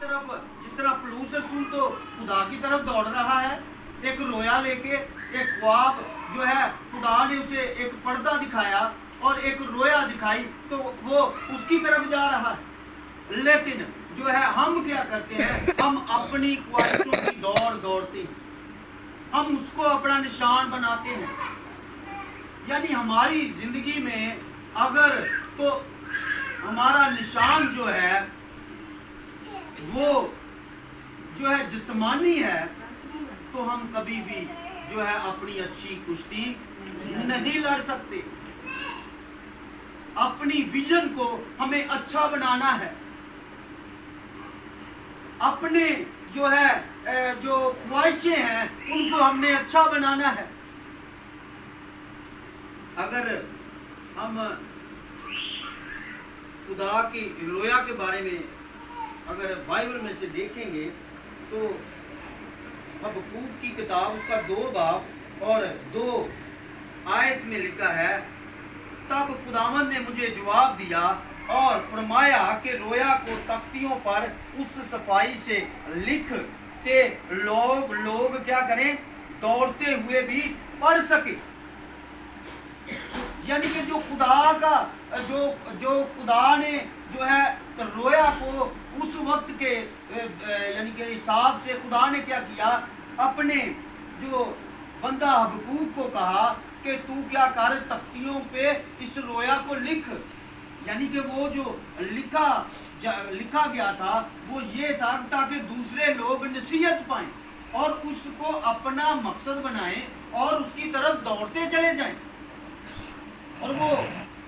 طرف جس طرح پلوس رسول تو خدا کی طرف دوڑ رہا ہے، ایک رویا لے کے، ایک خواب جو ہے خدا نے اسے ایک پردہ دکھایا اور ایک رویا دکھائی تو وہ اس کی طرف جا رہا ہے۔ لیکن جو ہے ہم کیا کرتے ہیں، ہم اپنی خواہشوں کی دوڑتے ہیں، ہم اس کو اپنا نشان بناتے ہیں۔ یعنی ہماری زندگی میں اگر تو ہمارا نشان جو ہے وہ جو ہے جسمانی ہے تو ہم کبھی بھی جو ہے اپنی اچھی کشتی نہیں لڑ سکتے۔ اپنی ویژن کو ہمیں اچھا بنانا ہے، اپنے جو ہے جو خواہشیں ہیں ان کو ہم نے اچھا بنانا ہے۔ اگر ہم خدا کی رویا کے بارے میں اگر بائبل میں سے دیکھیں گے تو حبقوق کی کتاب اس کا 2 باب اور 2 آیت میں لکھا ہے، تب خداوند نے مجھے جواب دیا اور فرمایا کہ رویا کو تختیوں پر اس صفائی سے لکھ کہ لوگ کیا کریں، دوڑتے ہوئے بھی پڑھ سکے۔ یعنی کہ جو خدا کا جو خدا نے جو ہے رویا کو اس وقت کے یعنی کہ حساب سے خدا نے کیا کیا، اپنے جو بندہ حبقوق کو کہا کہ تو کیا کر تختیوں پہ اس رویا کو لکھ۔ یعنی کہ وہ جو لکھا گیا تھا وہ یہ تھا تاکہ دوسرے لوگ نصیحت پائیں اور اس کو اپنا مقصد بنائیں اور اس کی طرف دوڑتے چلے جائیں۔ اور وہ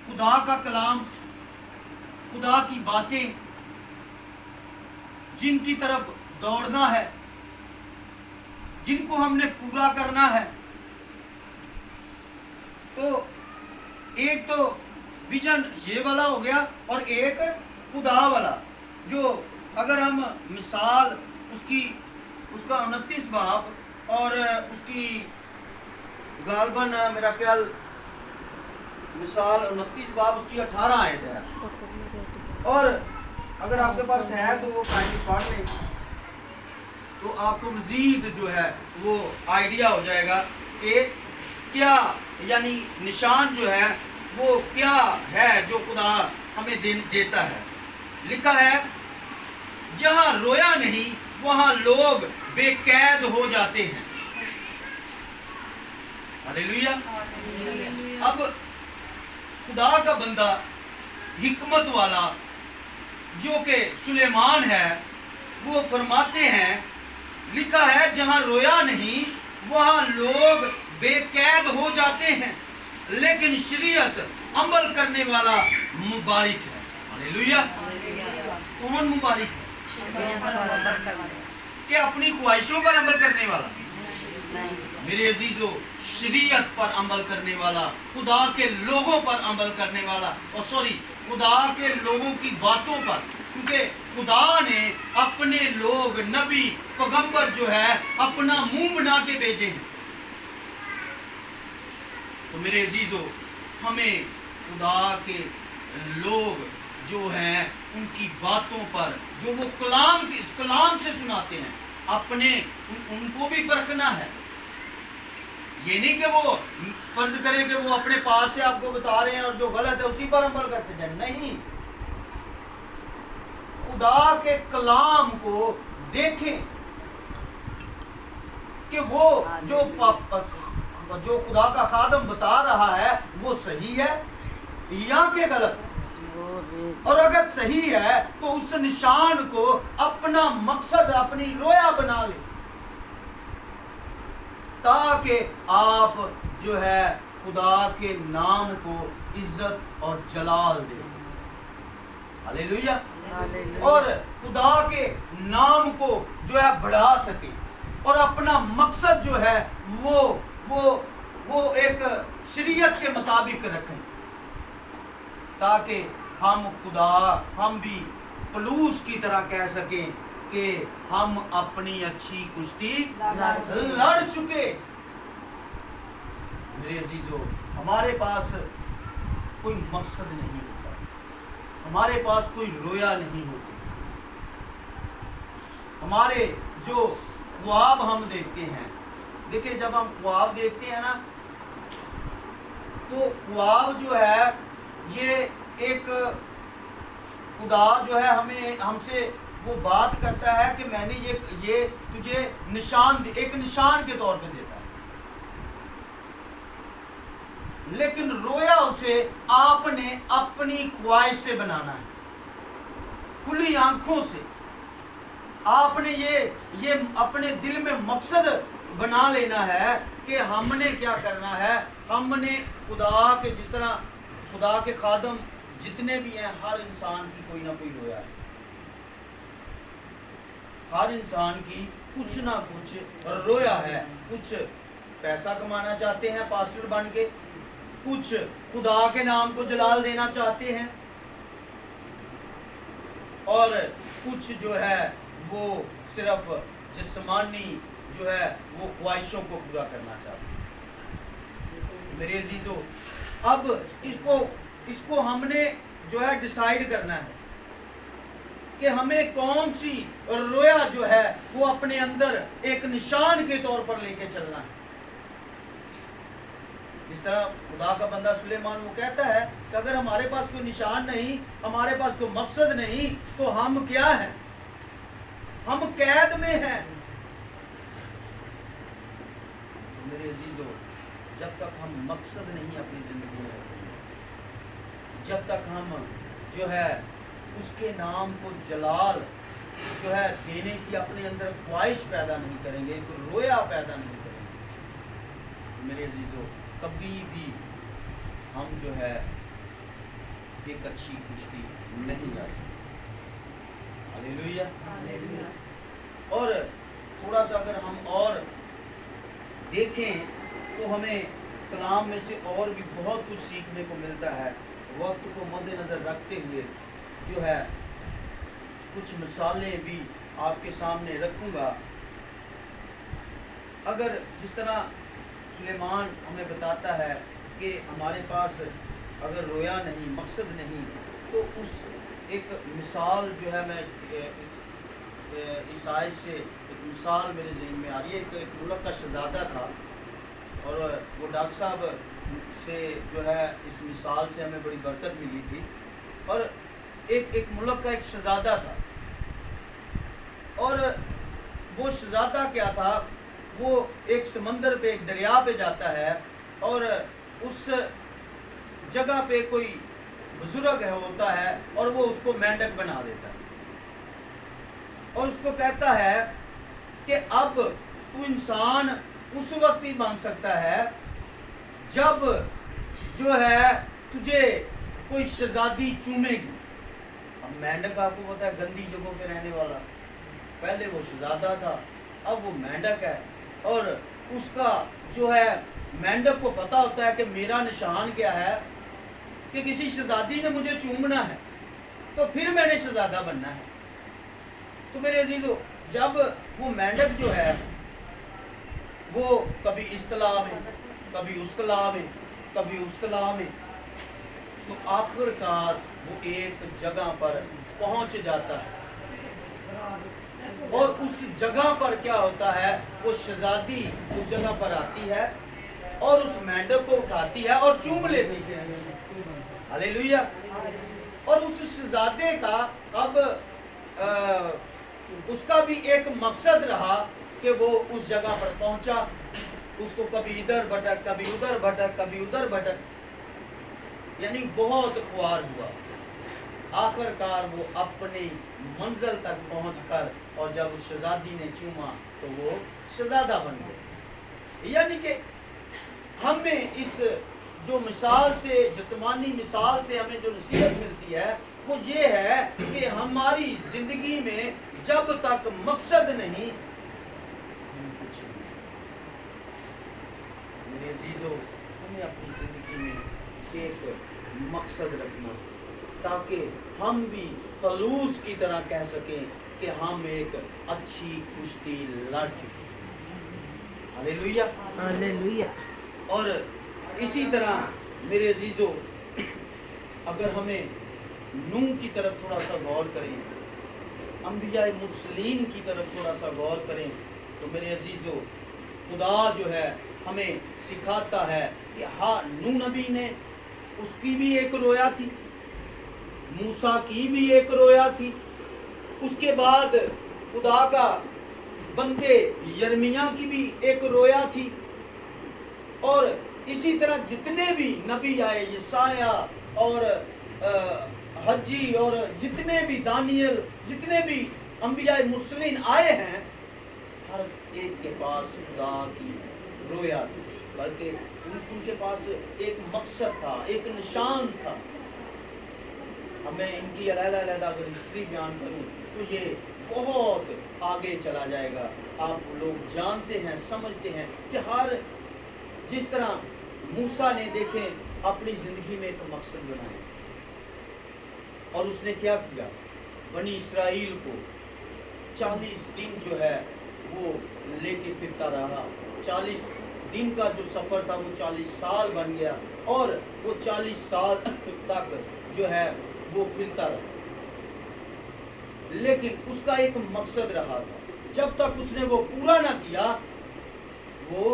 خدا کا کلام، خدا کی باتیں جن کی طرف دوڑنا ہے، جن کو ہم نے پورا کرنا ہے، تو ایک تو ویژن یہ والا ہو گیا اور ایک خدا والا۔ جو اگر ہم مثال اس کا 29 باب اور اس کی غالباً میرا خیال مثال 29 باب اس کی 18 آیت ہے، اور اگر آپ کے پاس ہے تو وہ پڑھ لیں تو آپ کو مزید جو ہے وہ آئیڈیا ہو جائے گا کہ کیا یعنی نشان جو ہے وہ کیا ہے جو خدا ہمیں دیتا ہے۔ لکھا ہے، جہاں رویا نہیں وہاں لوگ بے قید ہو جاتے ہیں۔ ہاللیلویا۔ اب خدا کا بندہ حکمت والا جو کہ سلیمان ہے وہ فرماتے ہیں، لکھا ہے جہاں رویا نہیں وہاں لوگ بے قید ہو جاتے ہیں، لیکن شریعت عمل کرنے والا مبارک ہے۔ ہاللیلویا۔ کون مبارک ہے؟ کہ اپنی خواہشوں پر عمل کرنے والا؟ میرے عزیزو، شریعت پر عمل کرنے والا، خدا کے لوگوں پر عمل کرنے والا، اور خدا کے لوگوں کی باتوں پر، کیونکہ خدا نے اپنے لوگ نبی پیغمبر جو ہے اپنا منہ بنا کے بھیجے ہیں۔ تو میرے عزیزو، ہمیں خدا کے لوگ جو ہیں ان کی باتوں پر جو وہ کلام سے سناتے ہیں اپنے ان کو بھی پرکھنا ہے۔ یہ نہیں کہ وہ فرض کریں کہ وہ اپنے پاس سے آپ کو بتا رہے ہیں اور جو غلط ہے اسی پر عمل کرتے جائیں، نہیں، خدا کے کلام کو دیکھیں کہ وہ جو خدا کا خادم بتا رہا ہے وہ صحیح ہے یا کہ غلط ہے، اور اگر صحیح ہے تو اس نشان کو اپنا مقصد، اپنی رویا بنا لیں تاکہ آپ جو ہے خدا کے نام کو عزت اور جلال دے سکیں۔ ہاللیلویا۔ اور خدا کے نام کو جو ہے بڑھا سکیں اور اپنا مقصد جو ہے وہ ایک شریعت کے مطابق رکھیں تاکہ ہم بھی پلوس کی طرح کہہ سکیں کہ ہم اپنی اچھی کشتی لڑ چکے۔ میرے عزیزو، ہمارے پاس کوئی مقصد نہیں ہوتا، ہمارے پاس کوئی رویا نہیں ہوتی، हमारे जो ख्वाब हम देखते हैं, देखिए जब हम ख्वाब देखते हैं ना, तो ख्वाब जो है ये एक खुदा जो है हमें हमसे वो बात करता है कि मैंने ये तुझे एक निशान के तौर पे देता है, लेकिन रोया उसे आपने अपनी ख्वाहिश से बनाना है, खुली आंखों से आपने ये अपने दिल में मकसद बना लेना है कि हमने क्या करना है। हमने खुदा के, जिस तरह खुदा के खादम जितने भी हैं, हर इंसान की कोई ना कोई रोया है, हर इंसान की कुछ ना कुछ रोया है। कुछ पैसा कमाना चाहते हैं पास्टर बन के, कुछ खुदा के नाम को जलाल देना चाहते हैं, और कुछ जो है वो सिर्फ जिस्मानी जो है वो ख्वाहिशों को पूरा करना चाहते हैं। मेरे अजीजों, अब इसको हमने जो है डिसाइड करना है कि हमें कौन सी रोया जो है वो अपने अंदर एक निशान के तौर पर लेके चलना है। जिस तरह खुदा का बंदा सुलेमान वो कहता है कि अगर हमारे पास कोई निशान नहीं, हमारे पास कोई मकसद नहीं, तो हम क्या हैं? हम कैद में हैं। मेरे अजीजों, जब तक हम मकसद नहीं अपनी जिंदगी में रखते, जब तक हम जो है उसके नाम को जलाल जो है देने की अपने अंदर ख्वाहिश पैदा नहीं करेंगे, एक रोया पैदा नहीं करेंगे, मेरे अजीजों, कभी भी हम जो है एक अच्छी कुश्ती नहीं लड़ सकते। हालेलुया। और थोड़ा सा अगर हम और देखें तो हमें कलाम में से और भी बहुत कुछ सीखने को मिलता है। वक्त को मद्देनज़र रखते हुए जो है कुछ मिसालें भी आपके सामने रखूँगा। अगर जिस तरह सुलेमान हमें बताता है कि हमारे पास अगर रोया नहीं, मकसद नहीं, तो उस एक मिसाल जो है मैं इस आयत से एक मिसाल मेरे ज़हन में आ रही है। एक मुल्क का शहज़ादा था, और वो डॉक्टर साहब से जो है इस मिसाल से हमें बड़ी बरकत मिली थी। और एक मुल्क का एक शहज़ादा था, और वो शहज़ादा क्या था, वो एक समंदर पे, एक दरिया पे जाता है, और उस जगह पे कोई बुजुर्ग है होता है, और वो उसको मेंढक बना देता है, और उसको कहता है कि अब तू इंसान उस वक्त ही बन सकता है जब जो है तुझे कोई शहजादी चूमेगी। अब मेंढक आपको पता है गंदी जगहों पे रहने वाला, पहले वो शहजादा था, अब वो मेंढक है, और उसका जो है मेंढक को पता होता है कि मेरा निशान क्या है, कि किसी शहजादी ने मुझे चूमना है, तो फिर मैंने शहजादा बनना है। तो मेरे अजीजों, जब वो मेंढक जो है वो कभी इस तालाब में, कभी उस तालाब में, कभी उस तालाब में, तो आखिरकार वो एक जगह पर पहुंच जाता है, और उस जगह पर क्या होता है, वो शहजादी उस जगह पर आती है और उस मेंढक को उठाती है और चूम लेती है। हालेलुया। और उस शहजादे का अब उसका भी एक मकसद रहा कि वो उस जगह पर पहुंचा, उसको कभी इधर भटक, कभी उधर भटक, कभी उधर भटक, यानी बहुत ख्वार हुआ। आखिरकार वो अपनी मंजिल तक पहुंचकर, और जब उस शहजादी ने चूमा तो वो शहजादा बन गया। यानी कि हमें इस जो मिसाल से, जिस्मानी मिसाल से हमें जो नसीहत मिलती है वो ये है कि हमारी जिंदगी में जब तक मकसद नहीं, मेरे अजीजों, हमें अपनी जिंदगी में एक मकसद रखना, ताकि हम भी पलूस की तरह कह सकें कि हम एक अच्छी कुश्ती लड़ चुके हैं। Hallelujah, hallelujah. और इसी तरह मेरे अजीजों, अगर हमें नूह की तरफ थोड़ा सा गौर करें, अंबिया मुरसलीन की तरफ थोड़ा सा गौर करें तो मेरे अजीज़ों, खुदा जो है हमें सिखाता है कि हाँ, नूह नबी ने, उसकी भी एक रोया थी, मूसा की भी एक रोया थी, उसके बाद खुदा का बंदे यर्मिया की भी एक रोया थी, और इसी तरह जितने भी नबी आए, यसाया और हज्जी और जितने भी दानियल, जितने भी अंबिया मुरसलीन आए हैं, हर एक के पास खुदा की रोया थी, बल्कि उनके पास एक मकसद था, एक निशान था। अब मैं इनकी अलग-अलग अगर हिस्ट्री बयान करूं तो ये बहुत आगे चला जाएगा। आप लोग जानते हैं, समझते हैं कि हर, जिस तरह मूसा ने देखें अपनी ज़िंदगी में एक मकसद बनाया, और उसने क्या किया, बनी इसराइल को 40 दिन जो है वो लेके फिरता रहा। 40 दिन का जो सफ़र था वो 40 साल बन गया, और वो 40 साल तक जो है वो फिरता रहा, लेकिन उसका एक मकसद रहा था। जब तक उसने वो पूरा ना किया, वो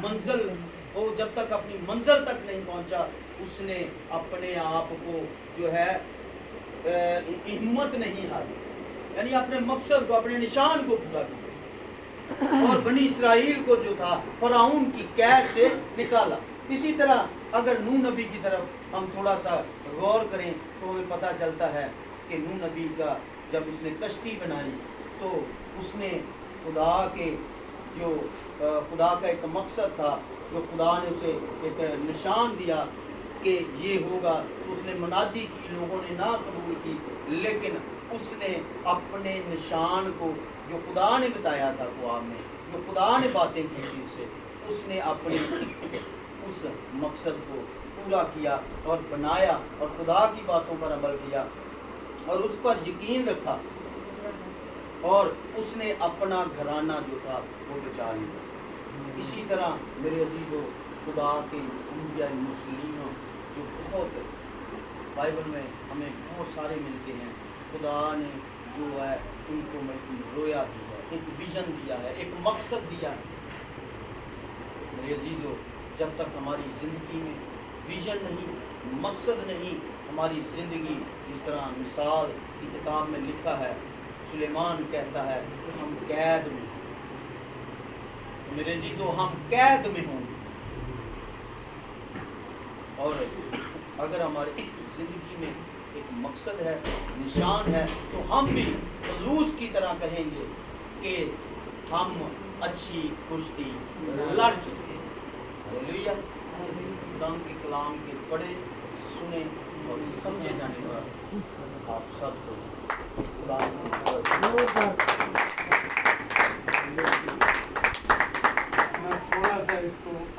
मंजिल, वो जब तक अपनी मंजिल तक नहीं पहुंचा, उसने अपने आप को जो है हिम्मत नहीं हारी, यानी अपने मकसद को, अपने निशान को पूरा किया, और बनी इसराइल को जो था फराउन की कैद से निकाला। इसी तरह अगर नूह नबी की तरफ हम थोड़ा सा गौर करें तो हमें पता चलता है कि नूह नबी का जब उसने कश्ती बनाई तो उसने खुदा के जो खुदा का एक मकसद था, जो खुदा ने उसे एक निशान दिया कि ये होगा, तो उसने मुनादी की, लोगों ने ना कबूल की, लेकिन उसने अपने निशान को जो खुदा ने बताया था ख्वाब में, जो खुदा ने बातें की थी उससे, उसने अपने उस मकसद को पूरा किया और बनाया, और खुदा की बातों पर अमल किया और उस पर यकीन रखा, और उसने अपना घराना जो था वो बचा लिया। इसी तरह मेरे अजीज़ों, खुदा के अंबिया मुरसलीन जो बहुत बाइबल में हमें बहुत सारे मिलते हैं, खुदा ने जो है उनको रोया दी है, एक विज़न दिया है, एक मकसद दिया है। मेरे अजीज़ों, जब तक हमारी ज़िंदगी में विज़न नहीं, मकसद नहीं, हमारी ज़िंदगी, जिस तरह मिसाल की किताब में लिखा है, सुलेमान कहता है कि हम कैद में, मेरे अजीज़ों, हम कैद में होंगे, और अगर हमारी ज़िंदगी में एक मकसद है, निशान है, तो हम भी पलूस की तरह कहेंगे कि हम अच्छी कुश्ती लड़ चुके हैं। हालेलुया। खुदा के कलाम के पढ़े, सुने और समझे जाने पर आप सब खुदा